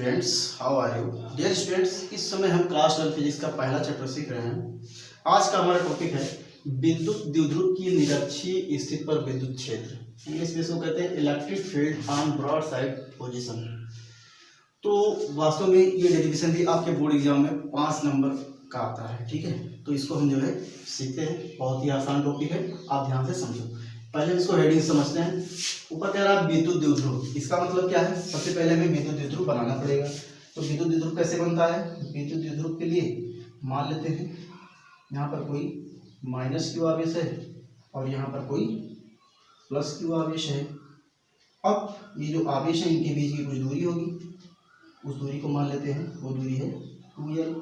Students, how are you? Dear students, इस समय हम क्लास 12 फिजिक्स का पहला चैप्टर सीख रहे हैं। आज का हमारा टॉपिक है विद्युत द्विध्रुव की निरक्षीय स्थिति पर विद्युत क्षेत्र। इंग्लिश में इसको कहते हैं electric field on broad side position. तो वास्तव में ये डेफिनेशन भी आपके बोर्ड एग्जाम में 5 नंबर का आता है, ठीक है। तो इसको हम जो है सीखते हैं, बहुत ही आसान टॉपिक है, आप ध्यान से समझो। पहले इसको हेडिंग समझते हैं। ऊपर कह रहा है विद्युत द्विध्रुव, इसका मतलब क्या है? सबसे पहले हमें विद्युत द्विध्रुव बनाना पड़ेगा। तो विद्युत द्विध्रुव कैसे बनता है? विद्युत द्विध्रुव के लिए मान लेते हैं यहाँ पर कोई माइनस क्यू आवेश है और यहाँ पर कोई प्लस क्यू आवेश है। अब ये जो आवेश है इनके बीच की कुछ दूरी होगी, उस दूरी को मान लेते हैं, वो दूरी है 2l।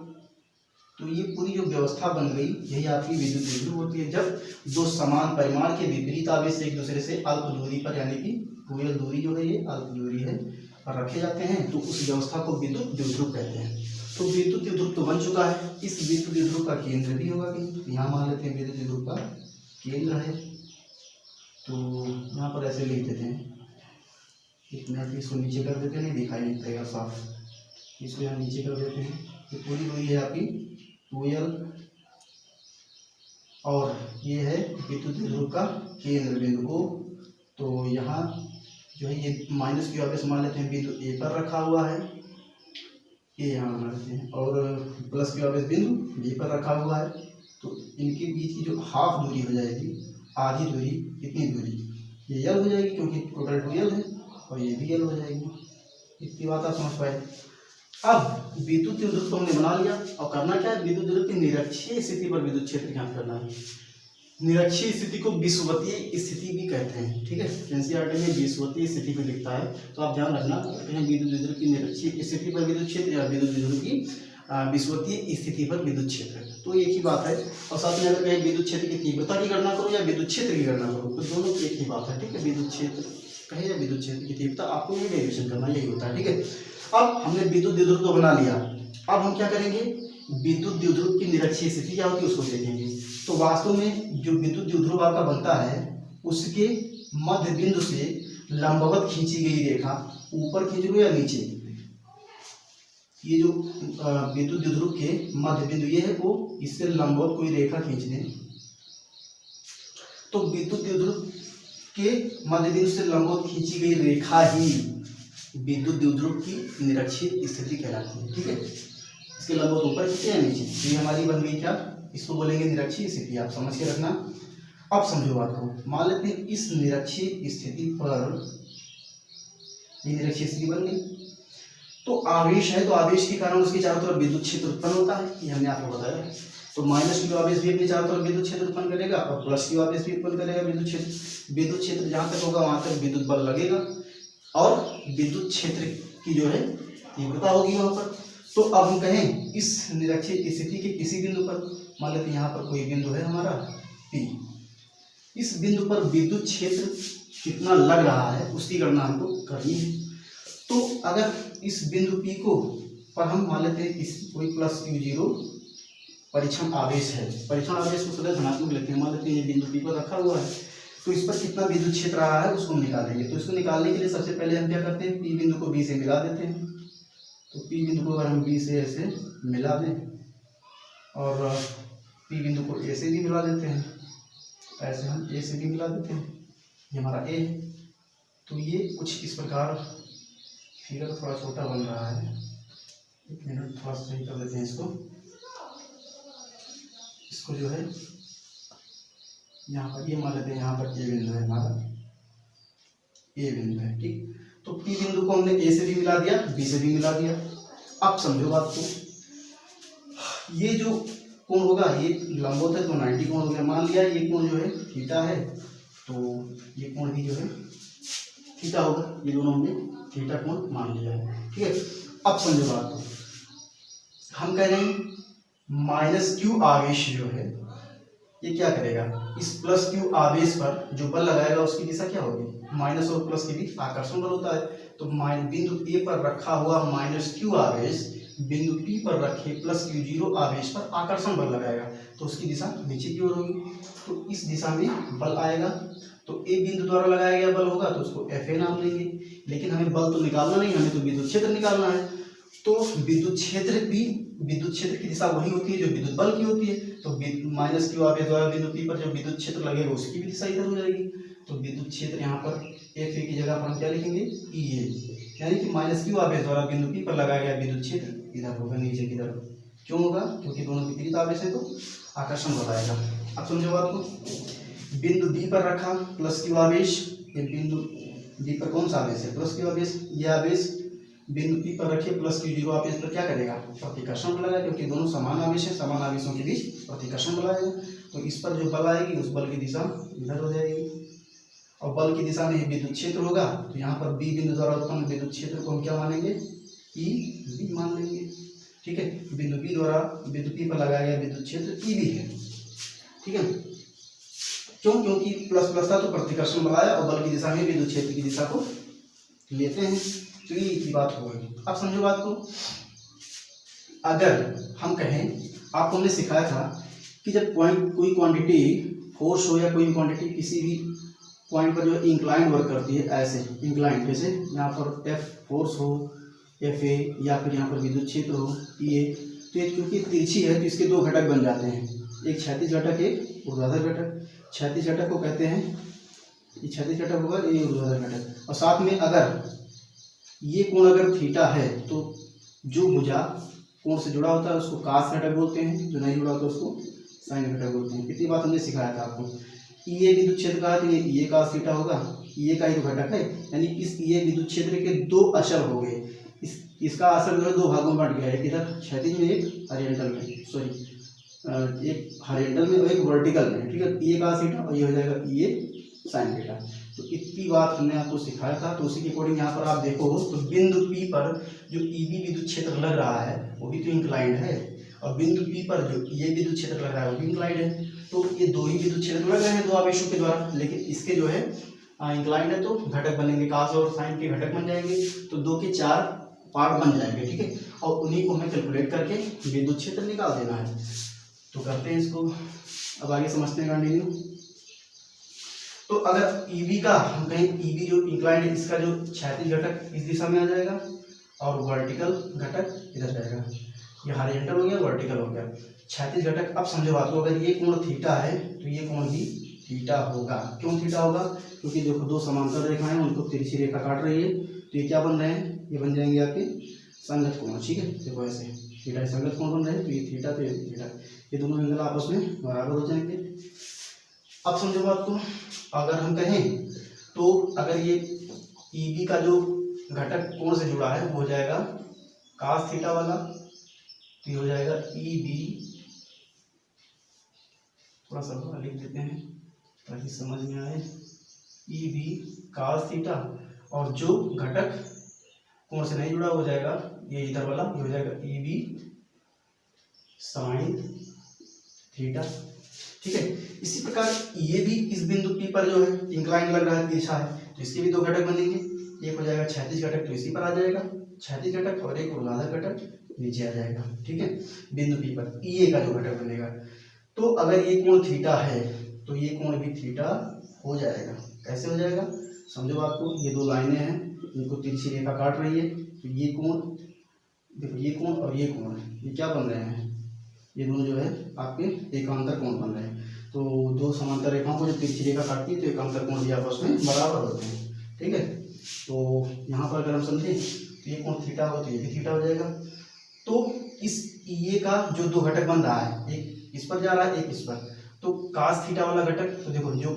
तो ये पूरी जो व्यवस्था बन गई यही आपकी विद्युत द्विध्रुव होती है। जब दो समान परिमाण के विपरीत आवेश एक दूसरे से अल्प दूरी पर, यानी कि 2l दूरी जो है ये अल्प दूरी है, और रखे जाते हैं तो उस व्यवस्था को विद्युत द्विध्रुव कहते हैं। तो विद्युत द्विध्रुव तो बन चुका है। इस विद्युत द्विध्रुव का केंद्र भी होगा कहीं, तो यहाँ मान लेते हैं विद्युत द्विध्रुव का केंद्र है। तो यहाँ पर ऐसे लिख देते हैं, एक मिनट इसको नीचे कर देते हैं, नहीं दिखाई नहीं पड़ेगा साफ, इसको यहाँ नीचे कर देते हैं। तो पूरी दूरी है आपकी 2l और ये है विद्युत द्विध्रुव का केंद्र बिंदु O। तो यहाँ जो है ये माइनस क्यू आवेश मान लेते हैं बिंदु A पर रखा हुआ है, ये यहाँ मान लेते हैं, और प्लस क्यू आवेश बिंदु B पर रखा हुआ है। तो इनके बीच की जो हाफ दूरी हो जाएगी, आधी दूरी, कितनी दूरी, ये l हो जाएगी क्योंकि टोटल 2l है, और ये भी l हो जाएगी। इतनी बात आप समझ पाए। अब विद्युत द्विध्रुव तो हमने बना लिया, और करना क्या है? विद्युत द्विध्रुव की निरक्षीय स्थिति पर विद्युत क्षेत्र ज्ञात करना है। निरक्षीय स्थिति को विषुवतीय स्थिति भी कहते हैं, ठीक है। एनसीईआरटी में विषुवतीय स्थिति भी लिखता है, तो आप ध्यान रखना, कहीं विद्युत द्विध्रुव की निरक्षीय स्थिति पर विद्युत क्षेत्र या विद्युत द्विध्रुव की विषुवतीय स्थिति पर विद्युत क्षेत्र, तो एक ही बात है। और साथ में अगर कहीं विद्युत क्षेत्र की तीव्रता की गणना करो या विद्युत क्षेत्र की गणना करो, तो दोनों की एक ही बात है, ठीक है। विद्युत क्षेत्र कहे या विद्युत क्षेत्र की तीव्रता, आपको ये डेरिवेशन करना, यही होता है, ठीक है। अब हमने विद्युत द्विध्रुव तो बना लिया, अब हम क्या करेंगे? विद्युत द्विध्रुव की निरक्षीय स्थिति क्या होती है उसको देखेंगे। तो वास्तव में जो विद्युत द्विध्रुव आपका बनता है उसके मध्य बिंदु से लंबवत खींची गई रेखा, ऊपर खींच लो या नीचे, ये जो विद्युत द्विध्रुव के मध्य बिंदु ये है, वो इससे लंबवत कोई रेखा खींच दें। तो विद्युत द्विध्रुव के मध्य बिंदु से लंबवत खींची गई रेखा ही विद्युत द्विध्रुव की निरक्षीय स्थिति कहलाती है, ठीक है। इसके लंबवत ऊपर खींचे या नीचे, तो ये हमारी बन गई क्या? इसको बोलेंगे निरक्षीय स्थिति, आप समझ के रखना। अब समझो बात को, मान लेते हैं इस निरक्षीय स्थिति पर, ये निरक्षीय स्थिति बन गई, तो आवेश है, तो आवेश के कारण उसके चारों तरफ विद्युत क्षेत्र उत्पन्न होता है, ये हमने आपको बताया। तो माइनस क्यू आवेश भी अपने चारों तरफ विद्युत क्षेत्र उत्पन्न करेगा, और प्लस क्यू आवेश भी उत्पन्न करेगा विद्युत क्षेत्र। विद्युत क्षेत्र जहां तक होगा वहां तक विद्युत बल लगेगा, और विद्युत क्षेत्र की जो है तीव्रता होगी वहां पर। तो अब हम कहें इस निरक्षीय स्थिति के किसी बिंदु पर, मान लेते हैं यहाँ पर कोई बिंदु है हमारा P, इस बिंदु पर विद्युत क्षेत्र कितना लग रहा है उसकी गणना हमको करनी है। तो अगर इस बिंदु P को पर हम मान लेते हैं इस कोई प्लस Q0 परीक्षण आवेश है, परीक्षण आवेश को सदैव धनात्मक लेते हैं, मान लेते हैं ये बिंदु P पर रखा हुआ है, तो इस पर कितना विद्युत क्षेत्र आ रहा है उसको हम निकालेंगे। तो इसको निकालने के लिए सबसे पहले हम क्या करते हैं? P बिंदु को B से मिला देते हैं। तो P बिंदु को अगर हम B से ऐसे मिला दें, और P बिंदु को A से भी मिला देते हैं, ऐसे हम A से भी मिला देते हैं, ये हमारा A है। तो ये कुछ इस प्रकार, फिगर थोड़ा छोटा बन रहा है, एक मिनट थोड़ा सही कर देते हैं इसको जो है यहाँ पर ये मान लेते हैं, यहाँ पर A बिंदु है हमारा, A बिंदु है, ठीक। तो P बिंदु को हमने A से भी मिला दिया, B से भी मिला दिया। अब समझो बात को, ये जो कोण होगा ये लंबवत है तो 90 कोण हो गया, मान लिया ये कोण जो है थीटा है, तो ये कोण भी जो है थीटा होगा, ये दोनों हमने थीटा कोण मान लिया है, ठीक है। अब समझो बात को, हम कह रहे हैं माइनस क्यू आवेश जो है ये क्या करेगा? इस प्लस क्यू आवेश पर जो बल लगाएगा उसकी दिशा क्या होगी? माइनस और प्लस के बीच आकर्षण बल होता है। तो बिंदु ए पर रखा हुआ माइनस क्यू आवेश बिंदु पी पर रखे प्लस Q0 आवेश पर आकर्षण बल लगाएगा, तो उसकी दिशा नीचे की ओर होगी, तो इस दिशा में बल आएगा। तो ए बिंदु द्वारा लगाया गया बल होगा तो उसको Fa नाम लेंगे। लेकिन हमें बल तो निकालना नहीं, हमें तो विद्युत क्षेत्र निकालना है। तो विद्युत क्षेत्र की दिशा वही होती है जो विद्युत बल की होती है। तो माइनस क्यू आवेश द्वारा बिंदु P पर जो विद्युत क्षेत्र लगेगा उसकी भी दिशा इधर हो जाएगी। तो विद्युत क्षेत्र यहाँ पर F की जगह पर हम क्या लिखेंगे, EA, यानी कि माइनस क्यू आवेश द्वारा बिंदु P पर लगाया गया विद्युत क्षेत्र इधर होगा, नीचे की तरफ। क्यों होगा? क्योंकि दोनों विपरीत आवेश है तो आकर्षण बताएगा। अब समझो बात को, बिंदु B पर रखा प्लस क्यू आवेश, ये बिंदु B पर कौन सा आवेश है, प्लस क्यू आवेश। ये आवेश बिंदु P पर रखिए प्लस क्यू जीरो आवेश पर क्या करेगा, प्रतिकर्षण बनाएगा, क्योंकि दोनों समान आवेश है, समान आवेशों के बीच प्रतिकर्षण बनाएगा। तो इस पर जो बल आएगी उस बल की दिशा इधर हो जाएगी, और बल की दिशा में ही विद्युत क्षेत्र होगा। तो यहाँ पर B बिंदु द्वारा उत्पन्न विद्युत क्षेत्र को हम क्या मानेंगे, EB मान लेंगे। ठीक है, बिंदु B द्वारा बिंदु P पर लगाया गया विद्युत क्षेत्र EB है। ठीक है, क्यों? क्योंकि प्लस प्लस था तो प्रतिकर्षण बनाया, और बल की दिशा में विद्युत क्षेत्र की दिशा को लेते हैं। तो ये की बात हो गई। अब समझो बात को, अगर हम कहें, आपको हमने सिखाया था कि जब कोई क्वांटिटी फोर्स हो या कोई भी क्वांटिटी किसी भी पॉइंट पर जो इंक्लाइन वर्क करती है, ऐसे इंक्लाइन, जैसे यहाँ पर F फोर्स हो, FA, या फिर यहाँ पर विद्युत क्षेत्र हो EA, तो ये क्योंकि तिरछी है तो इसके दो घटक बन जाते हैं, एक क्षैतिज घटक, एक ऊर्ध्वाधर घटक। क्षैतिज घटक को कहते हैं, ये क्षैतिज घटक होगा, ये ऊर्ध्वाधर घटक। और साथ में अगर ये कोण अगर थीटा है तो जो भुजा कोण से जुड़ा होता है उसको कास घटक बोलते हैं, जो नहीं जुड़ा होता उसको साइन घटक बोलते हैं। इतनी बात हमने सिखाया था आपको। EA विद्युत क्षेत्र का है तो ये EA कास थीटा होगा, EA का ही तो घटक है, यानी इस EA विद्युत क्षेत्र के दो असर हो गए। इसका असर जो है दो भागों में बट गया है, एक इधर क्षैतिज में, एक हॉरिजॉन्टल में, सॉरी एक हॉरिजॉन्टल में और एक वर्टिकल में। ठीक है, EA कास थीटा और ये हो जाएगा EA साइन थीटा। तो इतनी बात हमने आपको सिखाया था। तो उसी के अकॉर्डिंग यहाँ पर आप देखो तो बिंदु P पर जो EB विद्युत क्षेत्र लग रहा है वो भी तो इंक्लाइंड है, और बिंदु P पर जो EA विद्युत क्षेत्र लग रहा है वो भी इंक्लाइंड है। तो ये दो ही विद्युत क्षेत्र लग रहे हैं दो आवेशों के द्वारा, लेकिन इसके जो है इंक्लाइंड है तो घटक बनेंगे, कास और साइन के घटक बन जाएंगे, तो दो के चार पार्ट बन जाएंगे। ठीक है, और उन्हीं को हमें कैलकुलेट करके विद्युत क्षेत्र निकाल देना है। तो करते हैं इसको, अब आगे समझते हैं कंटिन्यू। तो अगर EB का हम कहें, EB जो इंक्लाइंड है इसका जो क्षैतिज घटक इस दिशा में आ जाएगा और वर्टिकल घटक इधर जाएगा। ये हॉरिजॉन्टल हो गया, वर्टिकल हो गया। क्षैतिज घटक, अब समझो बात को, अगर ये कोण थीटा है तो ये कोण भी थीटा होगा। क्यों थीटा होगा? क्योंकि देखो दो समांतर रेखाएं उनको तिरछी रेखा काट रही है, तो ये क्या बन रहे हैं, ये बन जाएंगे आपके संगत कोण। ठीक है, देखो ऐसे थीटा संगत कोण बन रहे हैं, तो ये थीटा तो ये थीटा, ये दोनों एंगल आपस में बराबर हो जाएंगे। अब समझो बात को, अगर हम कहें तो अगर ये EB का जो घटक कोण से जुड़ा है वो हो जाएगा कास थीटा वाला, तो ये हो जाएगा EB, थोड़ा सा बड़ा लिख देते हैं ताकि समझ में आए, EB कास थीटा, और जो घटक कोण से नहीं जुड़ा हो जाएगा ये इधर वाला, ये हो जाएगा EB साइन थीटा। ठीक है, इसी प्रकार ये भी इस बिंदु P पर जो है इंक्लाइन लग रहा है, तिरछा है, तो इसके भी दो घटक बनेंगे, एक हो जाएगा क्षैतिज घटक तो इसी पर आ जाएगा क्षैतिज घटक, और एक ऊर्ध्वाधर घटक नीचे आ जाएगा। ठीक है, बिंदु P पर EA का जो घटक बनेगा। तो अगर ये कोण थीटा है तो ये कोण भी थीटा हो जाएगा। कैसे हो जाएगा? समझो आपको, ये दो लाइनें हैं, इनको तिरछी रेखा काट रही है, तो ये कोण देखो, ये कोण और ये कोण ये क्या बन रहे हैं, ये दोनों जो है आपके एकांतर कोण बन रहे हैं। तो दो समांतर रेखाओं को जो तिरछी रेखा काटती है तो एकांतर कोण भी आपस में बराबर होते हैं। ठीक है, तो यहाँ पर अगर हम समझें तो ये कोण थीटा हो तो ये भी थीटा हो जाएगा। तो इस EA का जो दो घटक बन रहा है, एक इस पर जा रहा है एक इस पर, तो कास थीटा वाला घटक, तो देखो जो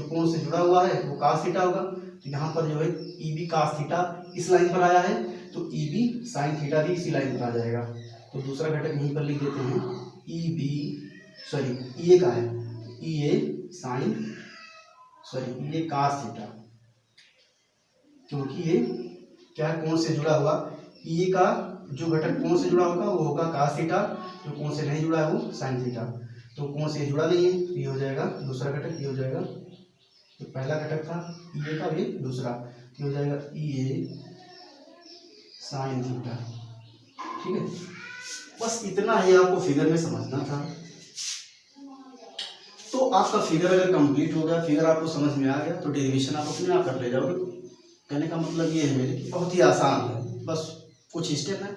कोण से जुड़ा हुआ है वो कास थीटा होगा, तो यहाँ पर जो है EB कास थीटा इस लाइन पर आया है, तो EB साइन थीटा भी इसी लाइन पर आ जाएगा। तो दूसरा घटक यहीं पर लिख देते हैं, EA का है EA कास थीटा, क्योंकि ये क्या कोण से जुड़ा हुआ, EA का जो घटक कोण से जुड़ा होगा वो होगा कास थीटा, जो कोण से नहीं जुड़ा है वो साइन थीटा। तो कोण से जुड़ा नहीं है, ये हो जाएगा दूसरा घटक, ये हो जाएगा तो पहला घटक था EA का, भी दूसरा, ये हो जाएगा EA साइन थीटा। ठीक है, बस इतना ही आपको फिगर में समझना था। तो आपका फिगर अगर कंप्लीट हो गया, फिगर आपको समझ में आ गया, तो डेरिवेशन आप अपने आप कर ले जाओगे। कहने का मतलब ये है मेरे कि बहुत ही आसान है, बस कुछ स्टेप है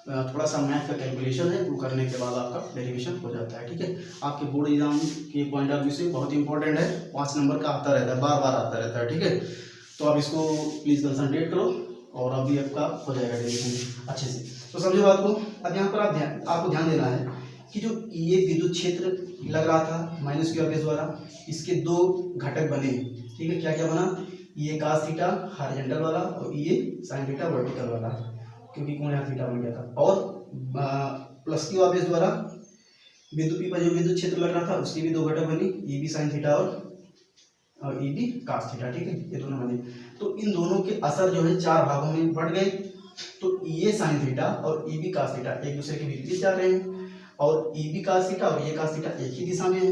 थोड़ा सा मैथ का कैलकुलेशन है, वो करने के बाद आपका डेरिवेशन हो जाता है। ठीक है, आपके बोर्ड एग्जाम के पॉइंट ऑफ व्यू से बहुत इंपॉर्टेंट है, 5 नंबर का आता रहता है, बार बार आता रहता है। ठीक है, तो आप इसको प्लीज़ कंसंट्रेट करो और अभी आपका हो जाएगा डेरिवेशन अच्छे से। तो समझो बात को। अब यहाँ पर आपको ध्यान देना है कि जो ये विद्युत क्षेत्र लग रहा था माइनस क्यू बेस द्वारा, इसके 2 घटक बने। ठीक है, क्या क्या बना, ये cos थीटा हॉरिजॉन्टल वाला और ये sin थीटा वर्टिकल वाला, क्योंकि कोण यहाँ थीटा बन गया था। और प्लस क्यू आवेश द्वारा बिंदु पी पर जो विद्युत क्षेत्र लग रहा था उसकी भी 2 घटक बनी, ये भी sin थीटा और ये भी cos थीटा। ठीक है, ये दोनों बने। तो इन दोनों के असर जो है 4 भागों में बढ़ गए। तो ये sin थीटा और ये भी cos थीटा एक दूसरे के विपरीत जा रहे हैं, और ये भी cos थीटा और ये cos थीटा एक ही दिशा में है।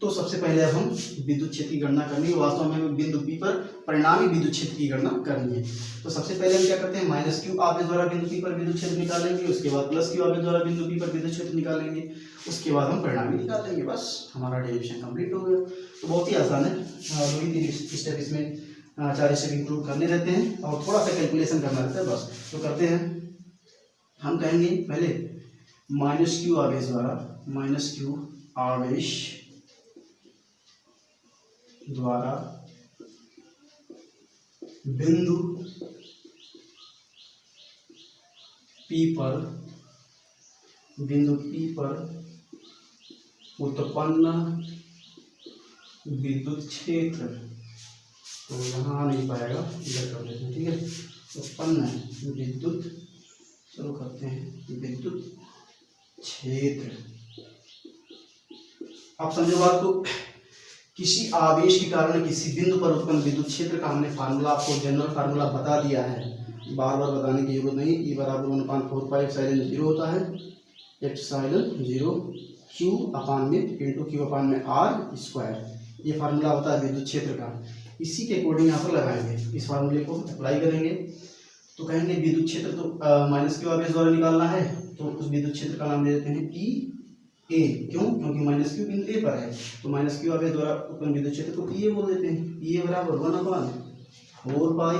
तो सबसे पहले अब हम विद्युत क्षेत्र की गणना करनी है। वास्तव में हमें बिंदु पी पर परिणामी विद्युत क्षेत्र की गणना करनी है। तो सबसे पहले हम क्या करते हैं, माइनस क्यू आवेश द्वारा बिंदु पी पर विद्युत क्षेत्र निकालेंगे, उसके बाद प्लस क्यू आवेश द्वारा बिंदु पी पर विद्युत क्षेत्र निकालेंगे, उसके बाद हम परिणामी निकाल लेंगे। बस हमारा डेरिवेशन कंप्लीट हो गया। तो बहुत ही आसान है, 2-3 स्टेप इसमें 4 स्टेप इंक्लूड करने रहते हैं और थोड़ा सा कैलकुलेशन करना रहता है बस। तो करते हैं, हम कहेंगे पहले माइनस क्यू आवेश द्वारा बिंदु पी पर उत्पन्न विद्युत क्षेत्र, तो यहाँ नहीं पाएगा, इधर कर देते हैं। ठीक है, उत्पन्न विद्युत, चलो करते हैं विद्युत क्षेत्र। आप समझो बात को, किसी आवेश के कारण किसी बिंदु पर उत्पन्न विद्युत क्षेत्र का हमने फार्मूला, आपको जनरल फार्मूला बता दिया है, बार बार बताने की जरूरत नहीं। E बराबर 1/4 पाई एप्सिलॉन 0 होता है, एप्सिलॉन 0 Q अपान में इंटू Q अपान में R स्क्वायर, ये फार्मूला होता है विद्युत क्षेत्र का। इसी के अकॉर्डिंग यहाँ पर लगाएंगे, इस फार्मूले को अप्लाई करेंगे। तो कहेंगे विद्युत क्षेत्र तो माइनस क्यू आवेश द्वारा निकालना है, तो उस विद्युत क्षेत्र का नाम दे देते हैं पी ए। क्यों, क्योंकि माइनस क्यू बिंदु ए पर है, तो माइनस क्यू आवेश द्वारा उत्पन्न विद्युत क्षेत्र को पी ए बोल देते हैं। पी ए बराबर 1/4 पाई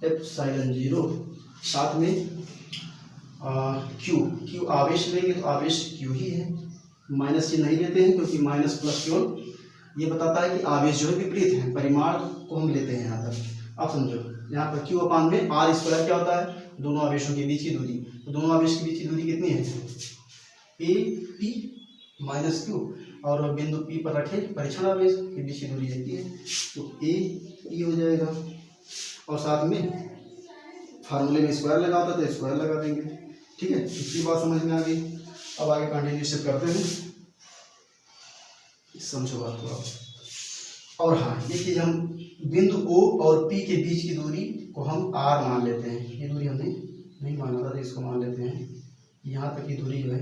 एप्सिलॉन 0, साथ में क्यू आवेश लेंगे तो आवेश क्यू ही है, माइनस चिन्ह नहीं लेते हैं क्योंकि माइनस प्लस केवल ये बताता है कि आवेश जो है विपरीत है, परिमाण को हम लेते हैं यहाँ तक। आप समझो, यहाँ पर क्यू अपान में आर स्क्वायर क्या होता है, दोनों आवेशों के बीच की दूरी। तो दोनों आवेश के बीच की दूरी कितनी है, ए पी माइनस क्यू, और बिंदु पी पर रखे परीक्षण आवेश के बीच की दूरी रहती है, तो ए पी हो जाएगा। और साथ में फार्मूले में स्क्वायर लगा होता है तो स्क्वायर लगा देंगे। ठीक है, इतनी बात समझ में आ गई। अब आगे कंटिन्यूशन करते हैं, समझो बात को आप। और हाँ, ये चीज हम बिंदु O और P के बीच की दूरी को हम R मान लेते हैं। ये दूरी हमने नहीं माना था तो इसको मान लेते हैं। यहाँ तक की दूरी जो है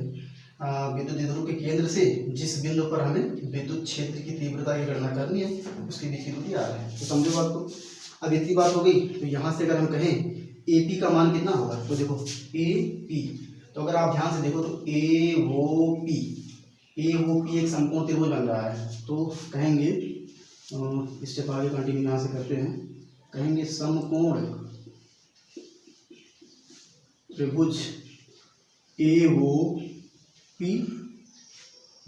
विद्युत द्विध्रुव के केंद्र से जिस बिंदु पर हमें विद्युत क्षेत्र की तीव्रता की गणना करनी है उसके बीच की दूरी R है। तो समझो बात को। अब इतनी बात हो गई, तो यहाँ से अगर हम कहें AP का मान कितना होगा, तो देखो AP, तो अगर आप ध्यान से देखो तो AOP एक समकोण त्रिभुज बन रहा है। तो कहेंगे स्टेप आगे कंटिन्यू यहाँ से करते हैं, कहेंगे समकोण त्रिभुज AOP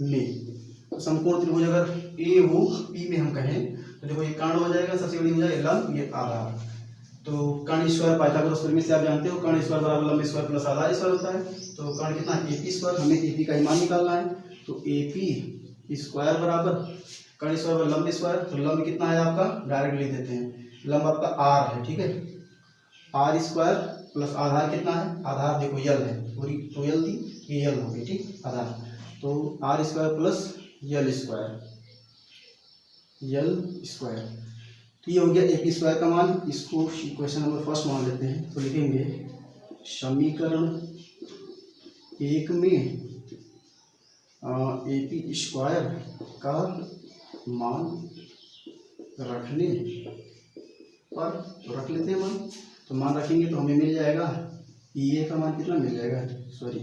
में, समकोण त्रिभुज अगर AOP में हम कहें तो देखो ये कर्ण हो जाएगा, सबसे बड़ी हो जाएगा लंब, ये आधार। तो कर्ण स्क्वायर पाइथागोरस प्रमेय से आप जानते हो, कर्ण स्क्वायर बराबर लंब स्क्वायर प्लस आधार स्क्वायर होता है। तो कर्ण कितना है, AP स्क्वायर, हमें AP का मान निकालना है। तो AP स्क्वायर बराबर कर्ण स्क्वायर बराबर लंब स्क्वायर, तो लंब कितना है आपका, डायरेक्ट लिख देते हैं, लंब आपका R है। ठीक है, R स्क्वायर प्लस आधार कितना है, आधार देखो यल है, पूरी तो यल थी, ये यल हो गई। ठीक, आधार, तो R स्क्वायर प्लस यल स्क्वायर, तो ये हो गया AP स्क्वायर का मान। इसको इक्वेशन नंबर फर्स्ट मान लेते हैं। तो लिखेंगे समीकरण 1 में AP स्क्वायर का मान रखने पर, तो रख लेते हैं मान, तो मान रखेंगे तो हमें मिल जाएगा EA का मान कितना मिल जाएगा, सॉरी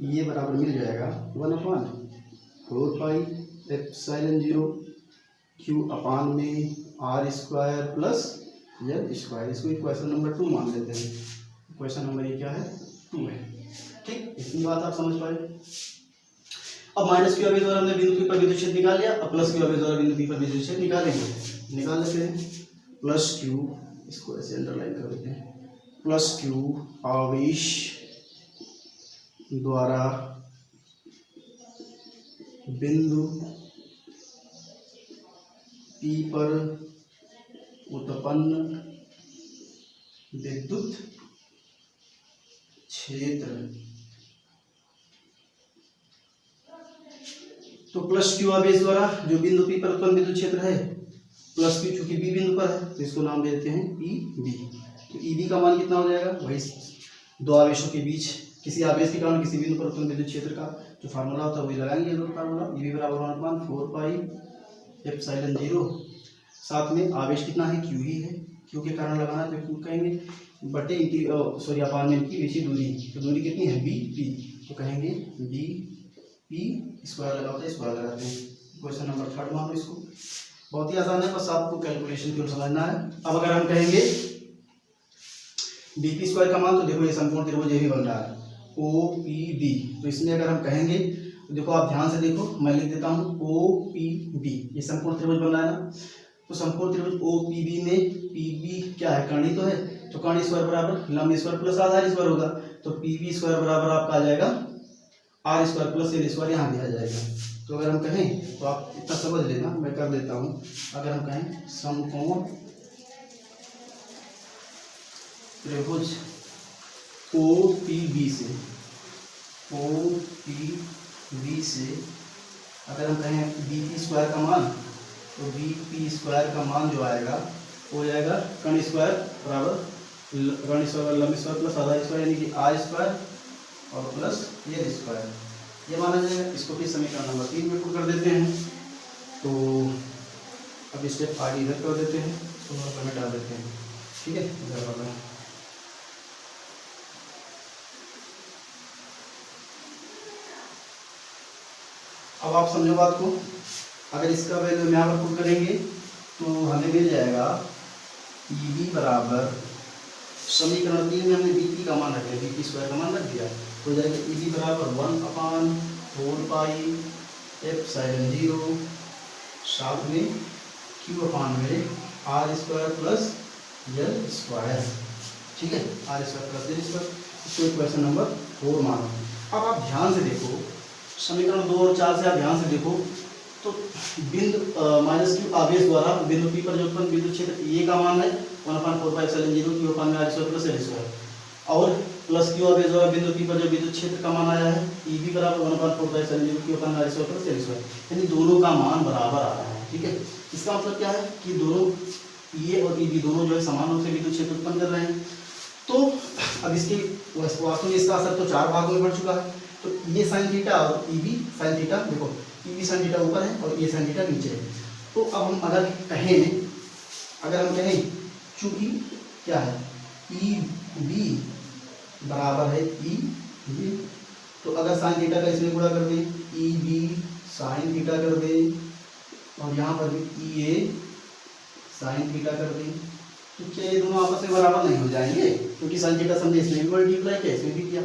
EA बराबर मिल जाएगा 1/4 पाई एप्सिलॉन 0 Q अपान में R स्क्वायर प्लस यल स्क्वायर। इसको इक्वेशन नंबर 2 मान लेते हैं। इक्वेशन नंबर ये क्या है, 2 है। ठीक, इतनी बात आप समझ पाए। अब माइनस क्यू आवेश द्वारा हमने बिंदु पी पर विद्युत क्षेत्र निकाल लिया, अब प्लस क्यू आवेश द्वारा बिंदु पी पर विद्युत क्षेत्र निकालेंगे। निकाल लेते हैं प्लस क्यू, इसको ऐसे अंडरलाइन कर देते हैं, प्लस क्यू आवेश द्वारा बिंदु पी पर उत्पन्न विद्युत क्षेत्र। तो प्लस क्यू आवेश द्वारा जो बिंदु पी पर उत्पन्न विद्युत क्षेत्र है, प्लस क्यू चूंकि बी बिंदु पर है तो इसको नाम दे देते हैं ई बी। तो ई बी का मान कितना हो जाएगा, वही दो आवेशों के बीच किसी आवेश के कारण किसी बिंदु पर उत्पन्न विद्युत क्षेत्र का जो फार्मूला होता है वही लगाएंगे, दो फार्मूला ई बी बराबर 1/4 पाई एप्सिलॉन 0, साथ में आवेश कितना है, क्यू ही है, क्यू के कारण लगाना तो क्यू कहेंगे बटे इनकी सॉरी अपान में इनकी बीच दूरी, तो दूरी कितनी है बी पी, तो कहेंगे बी पी स्क्वायर लगाते हैं, स्क्वायर लगाते हैं। क्वेश्चन नंबर 3 मान लो इसको, बहुत ही आसान है, बस आपको कैलकुलेशन की ओर समझना है। अब अगर हम कहेंगे बी पी स्क्वायर का मान, तो देखो ये समकोण त्रिभुज ये भी बन रहा है ओ पी बी, तो इसमें अगर हम कहेंगे तो देखो आप ध्यान से देखो, मैं लिख देता हूँ ओ पी बी, ये समकोण त्रिभुज बन रहा है ना, तो समकोण त्रिभुज ओ पी बी में पी बी क्या है, कर्ण तो है, तो कर्ण स्क्वायर बराबर लंब स्क्वायर प्लस आधार स्क्वायर होगा, तो पी बी स्क्वायर बराबर आपका आ जाएगा R square plus L square, यहाँ दिया जाएगा। तो अगर हम कहें तो आप इतना समझ लेना, मैं कर देता हूँ। अगर हम कहें समकोण त्रिभुज ओ पी बी से, ओ पी बी से अगर हम कहें बी पी स्क्वायर का मान, तो बी पी स्क्वायर का मान जो आएगा वो जाएगा कर्ण स्क्वायर बराबर कर्ण स्क्वायर लंब स्क्वायर प्लस आधा स्क्वायर, यानी कि आर स्क्वायर और प्लस एल स्क्वायर, ये माना जाएगा। इसको भी समीकरण नंबर 3 में पुट कर देते हैं। तो अब स्टेप आगे इधर कर देते हैं, तो नंबर में डाल देते हैं, ठीक है। इधर वाला अब आप समझो बात को, अगर इसका वैल्यू हम यहाँ पर पुट करेंगे तो हमें मिल जाएगा ई बी बराबर, समीकरण 3 में हमने बी पी का मान रख दिया, बी पी स्क्वायर का मान रख दिया, तो जाएगा ई बी बराबर 1/4 पाई एप्सिलॉन 0, साथ में क्यू अपान में R square plus L square, ठीक है, R square plus L square. इसको क्वेश्चन नंबर 4 मानो। अब आप ध्यान से देखो, समीकरण 2 और 4 से आप ध्यान से देखो, तो बिंदु माइनस क्यू आवेश द्वारा बिंदु पी पर जो उत्पन्न विद्युत क्षेत्र ये का मान है 1/4 पाई एप्सिलॉन 0 क्यू अपान में R square plus L square, और प्लस क्यू आवेश द्वारा बिंदु पी पर जो विद्युत क्षेत्र का मान आया है ई बी बराबर 1/4 पाई एप्सिलॉन 0 क्यू अपान में R square plus L square, यानी दोनों का मान बराबर आ रहा है, ठीक है। इसका मतलब क्या है कि दोनों ये और ई बी दोनों जो है समान रूप से विद्युत क्षेत्र उत्पन्न कर रहे हैं। तो अब इसके वास्तव में इसका असर तो 4 भागों में बढ़ चुका है, तो ये साइन थीटा और ई बी साइन थीटा, देखो ई बी साइन थीटा ऊपर है और ये साइन थीटा नीचे है। तो अब हम अगर हम कहें चूंकि क्या है ई बी बराबर है ई बी, तो अगर साइन थीटा का इसमें गुणा कर दें, ई बी साइन थीटा कर दें, और यहाँ पर भी ई ए साइन थीटा कर दें, तो क्या ये दोनों आपस में बराबर नहीं हो जाएंगे, क्योंकि साइन थीटा समझे इसमें भी मल्टीप्लाई किया इसमें भी किया।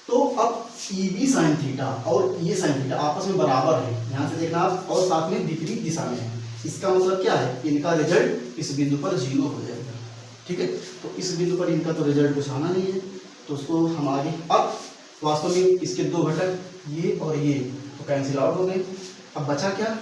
तो अब ई बी साइन थीटा और ये साइन थीटा आपस में बराबर है, यहाँ से देखना आप, और साथ में विपरीत दिशा में है। इसका मतलब क्या है, इनका रिजल्ट इस बिंदु पर 0 हो जाएगा, ठीक है। तो इस बिंदु पर इनका तो रिजल्ट कुछ आना नहीं है, तो उसको हम आगे, अब वास्तव में इसके 2 घटक ये और ये तो कैंसिल आउट हो गए। अब बचा क्या,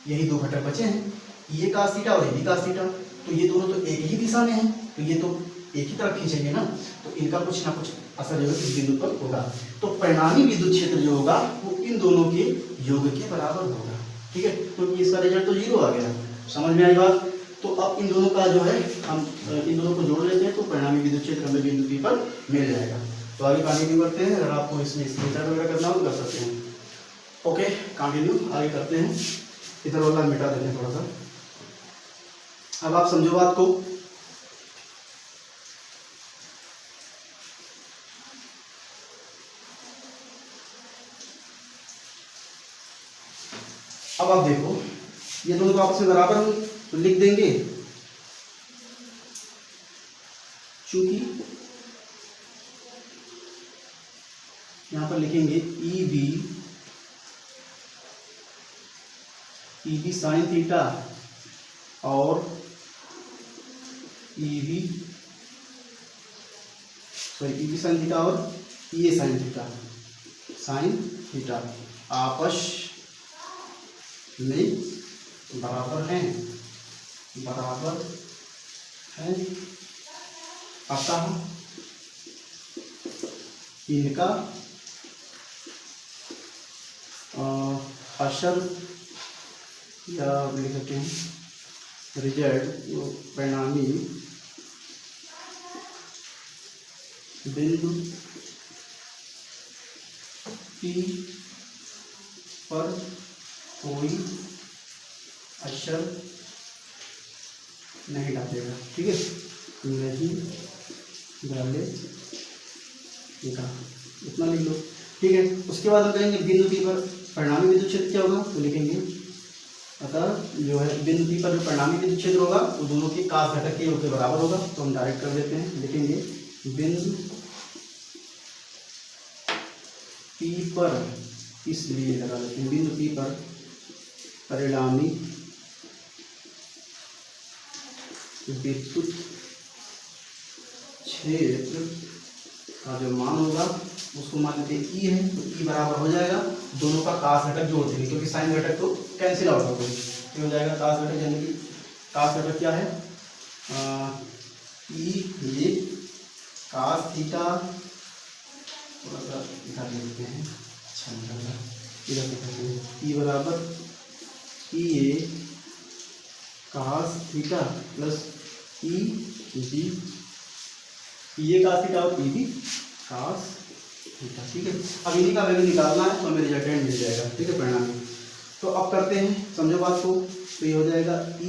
यही 2 घटक बचे हैं, ये cos थीटा और ये भी cos थीटा, तो ये दोनों तो एक ही दिशा में हैं, तो ये तो एक ही तरफ खींचेंगे ना, तो इनका कुछ ना कुछ असर जो है इस बिंदु पर होगा। तो परिणामी विद्युत क्षेत्र जो होगा वो इन दोनों के योग के बराबर होगा, ठीक है। तो इसका रिजल्ट तो 0 आ गया, समझ में आई बात। तो अब इन दोनों का जो है हम इन दोनों को जोड़ लेते हैं, तो परिणामी विद्युत क्षेत्र हमें बिंदु पी पर मिल जाएगा। तो आगे कंटिन्यू करते हैं, अगर आपको इसमें स्क्रीनशॉट वगैरह करना हो तो कर सकते हैं। ओके कंटिन्यू आगे करते हैं, इधर वाला मिटा देते हैं थोड़ा सा। अब आप समझो बात को, अब आप देखो ये दोनों तो आपस में बराबर होंगे, तो लिख देंगे चूंकि यहाँ पर लिखेंगे ई बी साइन थीटा और ई बी साइन थीटा और ई ए साइन थीटा आपस में बराबर हैं अतः इनका असल या लिख सकते हैं रिजल्ट परिणामी बिंदु P पर कोई अक्षर नहीं डालेगा, ठीक है, नहीं डालेगा, इतना लिख लो, ठीक है। उसके बाद हम कहेंगे बिंदु P पर परिणामी विद्युत क्षेत्र क्या होगा, तो लिखेंगे अतः जो है बिंदु P पर जो परिणामी विद्युत क्षेत्र होगा वो दोनों के कास घटक के योग के बराबर होगा। तो हम डायरेक्ट कर देते हैं, लिखेंगे बिंदु P पर, इसलिए लगा लेते हैं बिंदु P पर परिणामी विद्युत क्षेत्र का जो मान होगा उसको मान लेते हैं ई है, तो ई बराबर हो जाएगा दोनों का कास घटक जोड़ देंगे, क्योंकि साइन घटक तो कैंसिल आउट हो गई, तो हो जाएगा कास घटक, यानी कि कास घटक क्या है, ई ये कास थीटा, थोड़ा सा इधर लिखते हैं, अच्छा निकलता इधर लिखते हैं, ई बराबर E A cos theta plus E B, ये कास थीटा और ई बी कास थीटा, ठीक है। अब इन्हीं का वैल्यू निकालना है तो हमें रिजल्टेंट मिल जाएगा, ठीक है, परिणामी। तो अब करते हैं, समझो बात को, तो ये हो जाएगा ई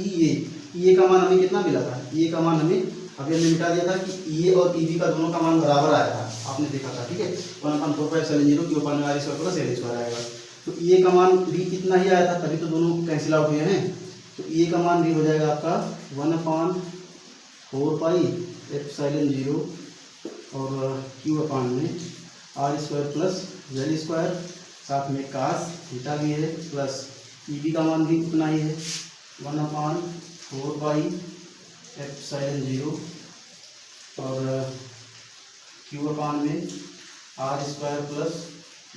ए का मान हमें कितना मिला था, ई ए का मान हमें अभी हमने मिटा दिया था कि ई ए और ई बी का दोनों का मान बराबर आया था, आपने देखा था, ठीक है, 1/4πε0 क्यू पान में R square plus L square आएगा। तो ई ए का मान भी कितना ही आया था, तभी तो दोनों कैंसिल आउट हुए हैं, तो ई ए का मान भी हो जाएगा आपका 1/4πε0 और क्यू अपान में R square plus L square, साथ में कास थीटा भी है, प्लस ई बी का मान भी उतना ही है 1/4πε0 और क्यू अपान में R square plus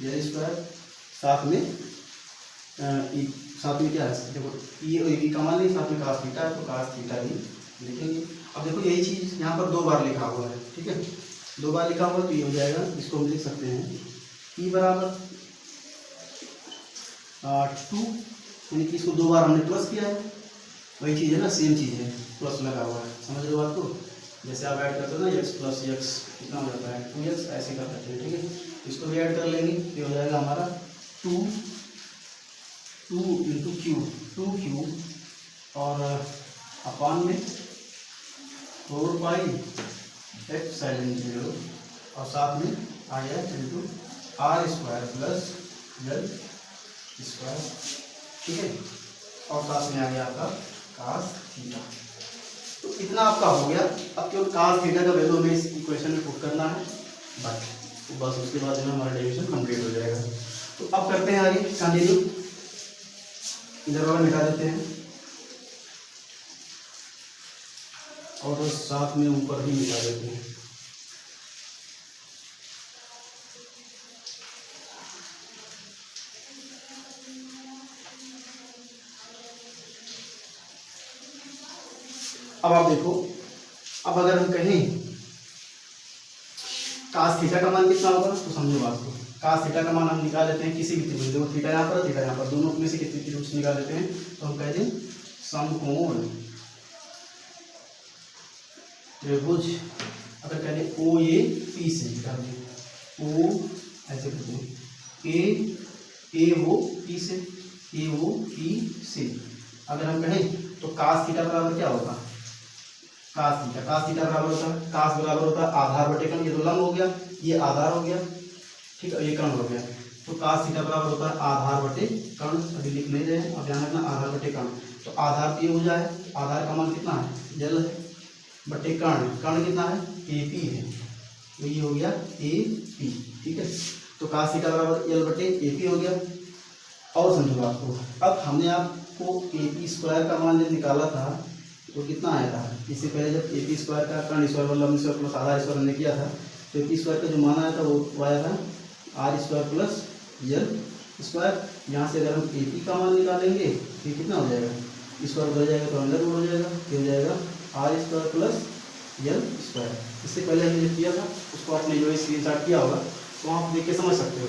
L square, साथ में क्या है, देखो ई और ई बी का मान नहीं, साथ में कास थीटा है, तो कास थीटा भी लिखेंगे। अब देखो यही चीज़ यहाँ पर 2 बार लिखा हुआ है, ठीक है, 2 बार लिखा हुआ, तो ये हो जाएगा, इसको हम लिख सकते हैं ई बराबर 2, यानी कि इसको 2 बार हमने प्लस किया है, वही चीज़ है ना, सेम चीज़ है, प्लस लगा हुआ है, समझ लो बात को, जैसे आप ऐड करते हो ना x प्लस x कितना हो जाता है 2x, ऐसे कर सकते हैं, ठीक है, इसको भी ऐड कर लेंगे, ये हो जाएगा हमारा 2 इंटू क्यू और अपान में 4πε0 और साथ में आ गया into R square plus L square, ठीक है, और साथ में आ गया आपका कास थीटा। तो इतना आपका हो गया। अब केवल कास थीटा का वैल्यू हमें इस इक्वेशन में पुट करना है, बस उसके बाद जो हमारा डेरिवेशन कंप्लीट हो जाएगा। तो अब करते हैं आगे कंटिन्यू, इधर वाला मिटा देते हैं और साथ में ऊपर भी मिटा देते हैं। अब आप देखो, अब अगर हम कहें कास थीटा का मान कितना होगा, तो समझो बात को, कास थीटा का मान हम निकाल लेते हैं किसी भी त्रिभुज, देखो थीटा यहाँ पर थीटा यहाँ पर, दोनों में से कितनी त्रिभुज निकाल लेते हैं, तो हम कहते हैं समकोण त्रिभुज, अगर कहें ओ ए पी से निकाल दें, ओ ऐसे करते हैं ए ओ पी से, ए ओ पी से, अगर हम कहें तो कास थीटा बराबर क्या होगा, कास थीटा बराबर होता है, कास बराबर होता है आधार बटे कर्ण, ये तो लंब हो गया, ये आधार हो गया, ठीक है, ये कर्ण हो गया, तो कास थीटा बराबर होता है आधार बटे कर्ण, अभी लिख नहीं रहे, अब ध्यान रखना आधार बटे कर्ण, तो आधार पे हो जाए, आधार का मान कितना है, जल है, बटे कर्ण, कर्ण कितना है, ए पी है, तो ये हो गया ए पी, ठीक है। तो cos थीटा बराबर एल बटे ए पी हो गया। और समझो आपको, अब हमने आपको ए पी स्क्वायर का मान जब निकाला था तो कितना आया था, इससे पहले जब ए पी स्क्वायर का कर्ण स्क्वायर मतलब स्क्वायर प्लस आधा स्क्वायर हमने किया था, तो ए पी स्क्वायर का जो मान आया था वो आया था R square plus L square. यहाँ से अगर हम ए पी का मान निकालेंगे तो ये कितना हो जाएगा, स्क्वायर हो जाएगा तो अंडर रूट हो जाएगा, ये हो जाएगा R square plus L square. इससे पहले हमने जो किया था उसको आपने जो है स्क्रीनशॉट किया होगा तो आप देख के समझ सकते हो।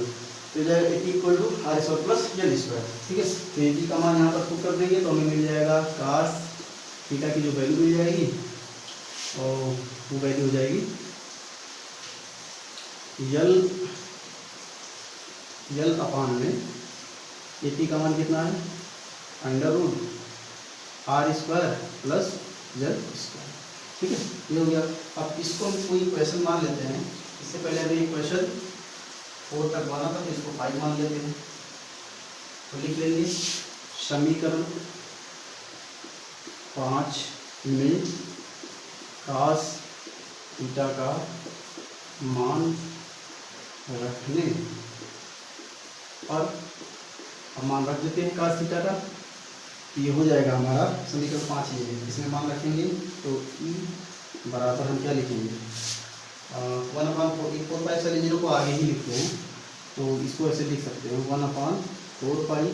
तो जाएगा A P equal to R square plus L square, ठीक है। तो ए पी का मान यहाँ पर पुट कर देंगे तो हमें मिल जाएगा cos थीटा की जो वैल्यू मिल जाएगी और वो वैल्यू हो जाएगी यल अपान में ए पी का मान कितना है under root R square plus L square, ठीक है। ये हो गया। अब इसको हम कोई इक्वेशन मान लेते हैं। इससे पहले हमें इक्वेशन 4 तक माना था तो इसको 5 मान लेते हैं। तो लिख लेंगे समीकरण 5 में cos थीटा का मान रखने और हम मान रख देते हैं cos थीटा का, ये हो जाएगा हमारा समीकरण 5 ये है। इसमें मान रखेंगे तो ई बराबर हम क्या लिखेंगे 1/4 पाई से 0 को आगे ही लिखते हैं तो इसको ऐसे लिख सकते हैं 1/4 पाई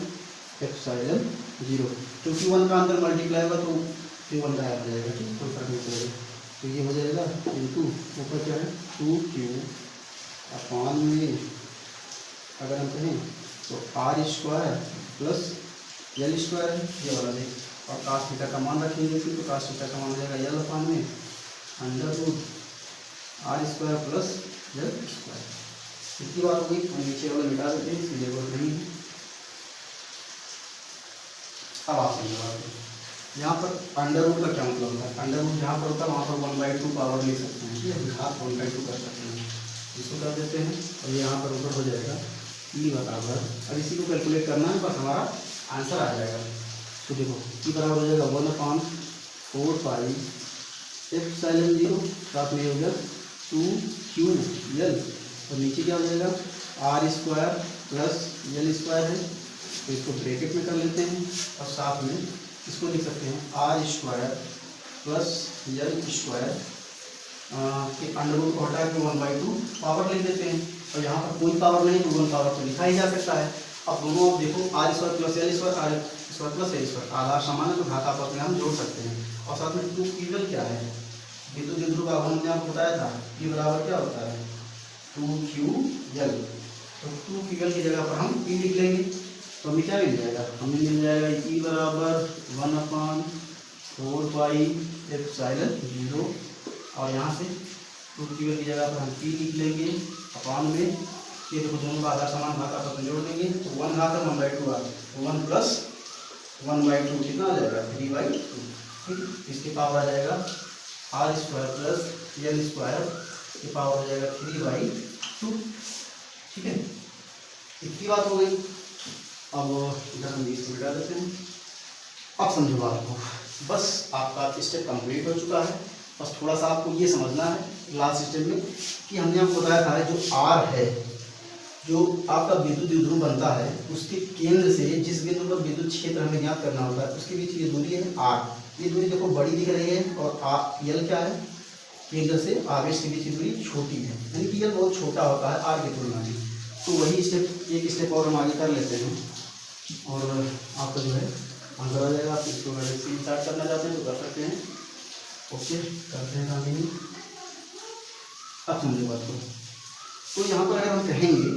एप्सिलॉन 0, क्योंकि 1 का अंदर मल्टीप्लाई होगा तो फिर 1 गायब हो जाएगा, ठीक, कोई फर्क नहीं पड़ेगा। तो ये हो जाएगा इंटू ऊपर क्या है 2q अपान में अगर हम कहें तो R square plus L square है ये वाला देख, और cos थीटा का मान रखेंगे फिर तो cos थीटा का मान हो जाएगा एल अपान में under root R square plus L square. इतनी बात हो गई, हम नीचे वाला मिटा देते हैं, इसकी जरूरत नहीं है। अब आप समझो यहाँ पर अंडर रूट का क्या मतलब है, अंडर रूट जहाँ पर होता है वहाँ पर 1/2 पावर ले सकते हैं, ठीक है, आप 1/2 कर सकते हैं, इसको कर देते हैं और ये यहाँ पर ऊपर हो जाएगा ई बराबर। अब इसी को कैलकुलेट करना है, बस हमारा आंसर आ जाएगा। तो देखो ई बराबर हो जाएगा 1/4 पाई एप्सिलॉन 0 साथ में हो गया 2ql और नीचे क्या हो जाएगा R square plus L square है तो इसको ब्रैकेट में कर लेते हैं और साथ में इसको लिख सकते हैं R square plus L square के अंडर रूट को हटा के 1/2 पावर ले देते हैं और यहाँ पर कोई पावर नहीं तो 1 पावर तो लिखा ही जा सकता है। अब दोनों आप देखो R square plus L square R square plus L square आधार समान है तो घात आपस में हम जोड़ सकते हैं और साथ में 2ql क्या है विद्युत द्विध्रुव का हमने आपको बताया था ई बराबर क्या होता है 2ql, तो 2ql की जगह पर हम ई लिख लेंगे तो हमें क्या मिल जाएगा, हमें मिल जाएगा ई बराबर 1/4 पाई एप्सिलॉन 0 और यहाँ से 2ql की जगह पर हम पी लिख लेंगे अपान में ये देखो दोनों का आधार समान घात आपस में जोड़ देंगे तो 1 घात 1/2 आ तो 1 प्लस 1/2 कितना आ जाएगा 3/2, ठीक। इसके पावर आ जाएगा R square plus L square की पावर हो जाएगा 3/2, ठीक है। इतनी बात हो गई। अब इधर हम इसको मिटा देते हैं। अब समझो बात को, बस आपका स्टेप कंप्लीट हो चुका है। बस थोड़ा सा आपको ये समझना है लास्ट स्टेप में कि हमने आपको बताया था जो आर है जो आपका विद्युत द्विध्रुव बनता है उसके केंद्र से जिस बिंदु पर विद्युत क्षेत्र हमें ज्ञात करना होता है उसके बीच ये दूरी है आर। ये दूरी देखो बड़ी दिख रही है और आर यल क्या है केंद्र से आवेश के बीच की दूरी छोटी है, यानी कि यल बहुत छोटा होता है आर की तुलना में। तो वही स्टेप एक स्टेप और हम आगे कर लेते हैं और आपका जो है आंसर आ जाएगा। आप इसको अगर स्टार्ट करना चाहते हैं तो कर सकते हैं। ओके करते हैं आगे। अब समझो बात को, तो यहाँ पर अगर हम कहेंगे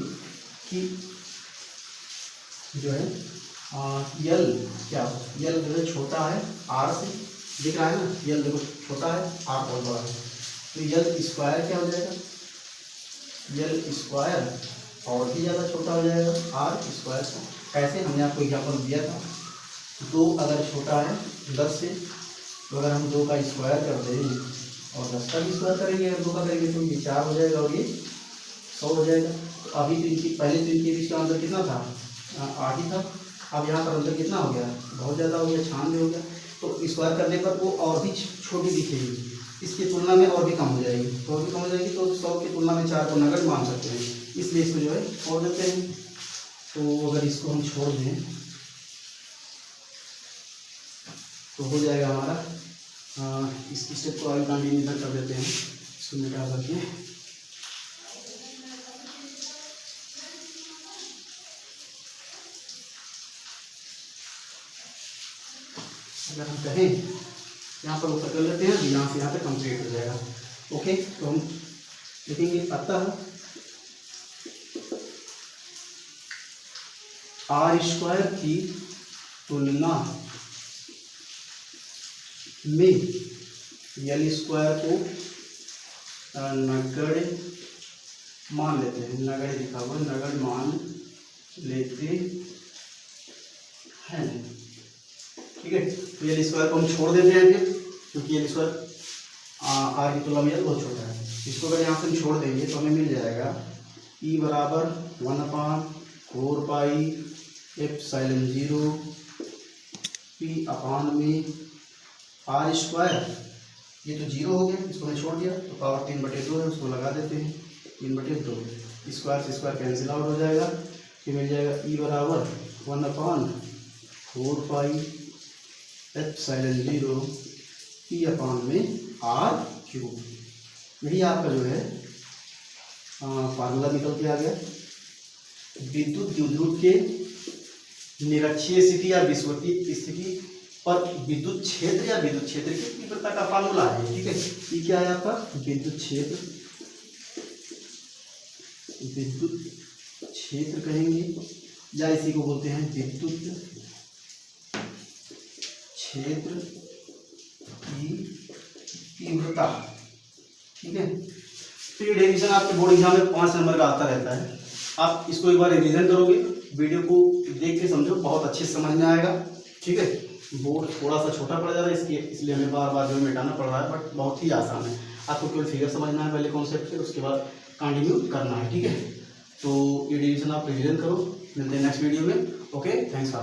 कि जो है यल क्या यल जो है छोटा है आर से, दिख रहा है ना, यल देखो छोटा है आर बहुत बड़ा है, तो यल स्क्वायर क्या हो जाएगा यल स्क्वायर और भी ज़्यादा छोटा हो जाएगा आर स्क्वायर से। कैसे हमने आपको एग्जाम्पल दिया था 2 अगर छोटा है 10 से तो अगर हम 2 का स्क्वायर करते हैं और 10 का भी स्क्वायर करेंगे अगर 2 का करेंगे तो ये 4 हो जाएगा और ये 100 हो जाएगा। तो अभी तो इनकी पहले तो इनके बीच का अंतर कितना था 8 ही था, अब यहाँ पर अंतर कितना हो गया बहुत ज़्यादा हो गया 96 हो गया। तो स्क्वायर करने पर वो और भी छोटी दिखेगी, इसकी तुलना में और भी कम हो जाएगी, तो और भी कम हो जाएगी तो 100 की तुलना में 4 को नगण्य मान सकते हैं। इसलिए इसको जो है छोड़ देते हैं। तो अगर इसको हम छोड़ दें तो हो जाएगा हमारा, इस स्टेप को आगे कंटिन्यू इधर कर देते हैं, इसको मिटा करके। अगर हम कहें यहाँ पर ऊपर कर लेते हैं, यहाँ से यहाँ तक कंप्लीट हो जाएगा। ओके, तो हम लिखेंगे अतः आर स्क्वायर की तुलना में एल स्क्वायर को नगण्य मान लेते हैं, नगण्य लिखा हुआ, नगण्य मान लेते हैं। ठीक है, तो एल स्क्वायर को हम छोड़ देते हैं फिर, क्योंकि एल स्क्वायर आर की तुलना में एल बहुत छोटा है। इसको अगर यहाँ से हम छोड़ देंगे तो हमें मिल जाएगा ई बराबर 1/4 पाई एप्सिलॉन 0 पी अपान में आर स्क्वायर, ये तो 0 हो गया, इसको हमने छोड़ दिया, तो पावर 3/2 है, उसको लगा देते हैं 3/2, स्क्वायर से स्क्वायर कैंसिल आउट हो जाएगा, फिर मिल जाएगा ई बराबर 1/4 पाई एप्सिलॉन 0 पी अपान में आर क्यूब। यही आपका जो है फार्मूला निकल के आ गया। विद्युत द्विध्रुव के निरक्षीय स्थिति या विषुवतीय स्थिति पर विद्युत क्षेत्र या विद्युत क्षेत्र की तीव्रता का फार्मूला है। ठीक है, ये क्या है आपका विद्युत क्षेत्र, विद्युत क्षेत्र कहेंगे या इसी को बोलते हैं विद्युत क्षेत्र की तीव्रता। ठीक है, तो ये डेरिवेशन आपके बोर्ड एग्जाम में 5 नंबर का आता रहता है। आप इसको एक बार रिवीजन करोगे, वीडियो को देख के समझो, बहुत अच्छे से समझ में आएगा। ठीक है, बोर्ड थोड़ा सा छोटा पड़ जा रहा है इसलिए हमें बार बार जो है मिटाना पड़ रहा है, बट बहुत ही आसान है। आपको केवल फिगर समझना है पहले कॉन्सेप्ट, फिर उसके बाद कंटिन्यू करना है। ठीक है, तो ये डिवीजन आप रिवीजन करो, मिलते हैं नेक्स्ट वीडियो में। Okay, thanks for